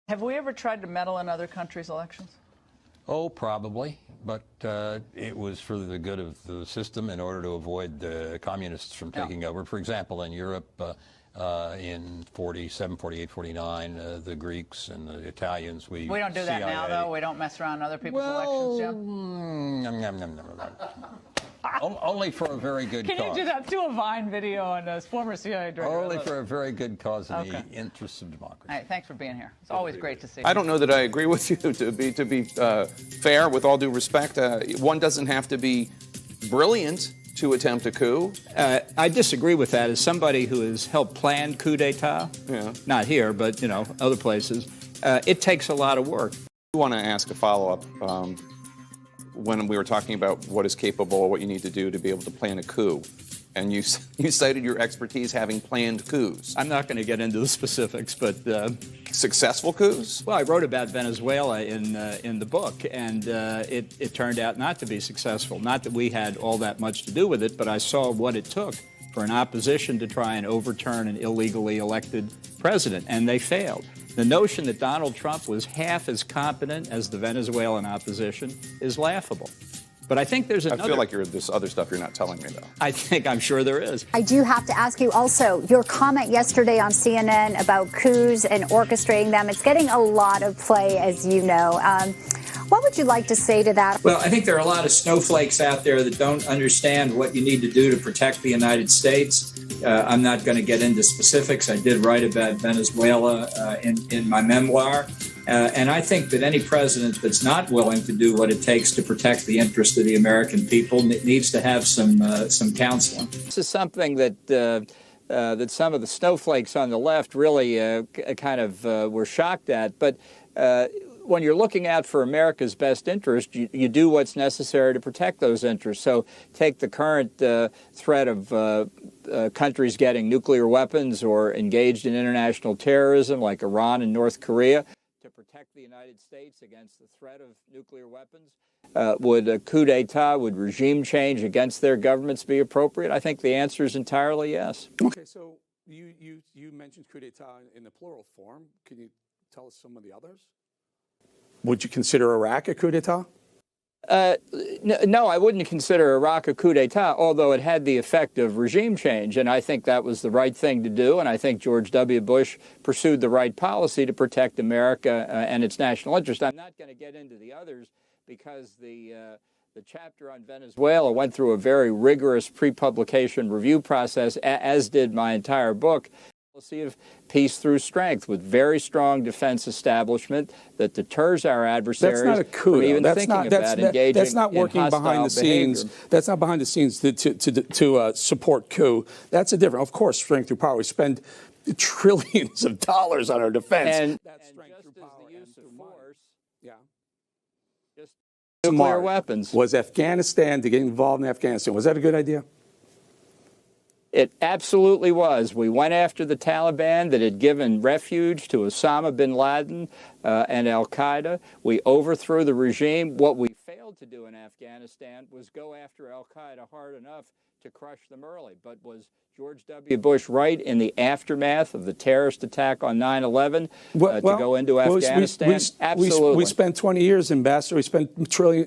Have we ever tried to meddle in other countries' elections? Oh, probably, but it was for the good of the system in order to avoid the communists from taking over. For example, in Europe, in 47, 48, 49, the Greeks and the Italians, we don't do that now, though? We don't mess around other people's elections, only for a very good cause. Can you do that? Do a Vine video on a former CIA director. Only for a very good cause in the interests of democracy. All right, thanks for being here. It's always great to see you. I don't know that I agree with you. To be fair, with all due respect, one doesn't have to be brilliant to attempt a coup. I disagree with that. As somebody who has helped plan coup d'etat, not here, but other places, it takes a lot of work. I want to ask a follow-up. When we were talking about what is capable, what you need to do to be able to plan a coup, and you cited your expertise having planned coups. I'm not going to get into the specifics, but successful coups? Well, I wrote about Venezuela in the book, and it turned out not to be successful. Not that we had all that much to do with it, but I saw what it took for an opposition to try and overturn an illegally elected president, and they failed. The notion that Donald Trump was half as competent as the Venezuelan opposition is laughable. But I think there's another... I feel like there's other stuff you're not telling me, though. I'm sure there is. I do have to ask you also, your comment yesterday on CNN about coups and orchestrating them, it's getting a lot of play, as you know. What would you like to say to that? Well, I think there are a lot of snowflakes out there that don't understand what you need to do to protect the United States. I'm not going to get into specifics. I did write about Venezuela in my memoir. And I think that any president that's not willing to do what it takes to protect the interest of the American people needs to have some counseling. This is something that some of the snowflakes on the left really kind of were shocked at. But when you're looking out for America's best interest, you do what's necessary to protect those interests. So take the current threat of countries getting nuclear weapons or engaged in international terrorism like Iran and North Korea. To protect the United States against the threat of nuclear weapons, would a coup d'etat, would regime change against their governments be appropriate? I think the answer is entirely yes. Okay, so you mentioned coup d'etat in the plural form. Can you tell us some of the others? Would you consider Iraq a coup d'etat? No, I wouldn't consider Iraq a coup d'etat, although it had the effect of regime change, and I think that was the right thing to do, and I think George W. Bush pursued the right policy to protect America and its national interest. I'm not going to get into the others because the chapter on Venezuela went through a very rigorous pre-publication review process, as did my entire book. Policy of peace through strength, with very strong defense establishment that deters our adversaries. That's not a coup. From even thinking about engaging that's not working in behind the scenes. behavior. That's not behind the scenes to support coup. That's a different. Of course, strength through power. We spend trillions of dollars on our defense. And that's strength through power. The use of force. Yeah. Just nuclear weapons. Was Afghanistan, to get involved in Afghanistan, was that a good idea? It absolutely was. We went after the Taliban that had given refuge to Osama bin Laden and al-Qaeda. We overthrew the regime. What we failed to do in Afghanistan was go after al-Qaeda hard enough to crush them early. But was George W. Bush right in the aftermath of the terrorist attack on 9/11 to go into Afghanistan? Absolutely. We spent 20 years, Ambassador. We spent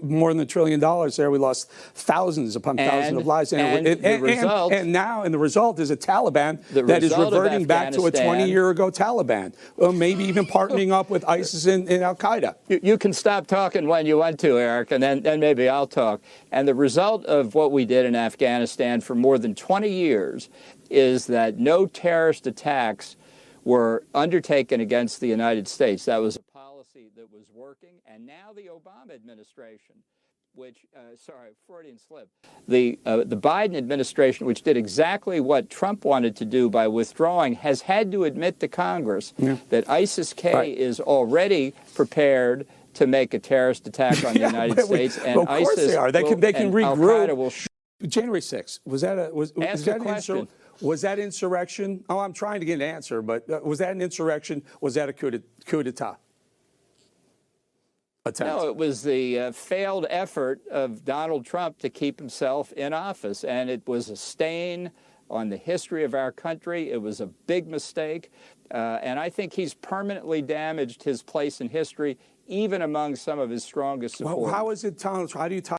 more than $1 trillion there. We lost thousands upon thousands of lives. And the result is a Taliban that is reverting back to a 20-year-ago Taliban, or maybe even partnering up with ISIS and al-Qaeda. You can stop talking when you want to, Eric, and then maybe I'll talk. And the result of what we did in Afghanistan for more than 20 years is that no terrorist attacks were undertaken against the United States. That was a policy that was working. And now the Obama administration, Freudian slip. The Biden administration, which did exactly what Trump wanted to do by withdrawing, has had to admit to Congress that ISIS-K is already prepared to make a terrorist attack on the United States. And of course ISIS they are. They can regroup. January 6th, was that insurrection? Oh, I'm trying to get an answer, but was that an insurrection? Was that a coup d'etat? No, it was the failed effort of Donald Trump to keep himself in office, and it was a stain on the history of our country. It was a big mistake. And I think he's permanently damaged his place in history, even among some of his strongest supporters. Well, how is it, Tom? How do you tie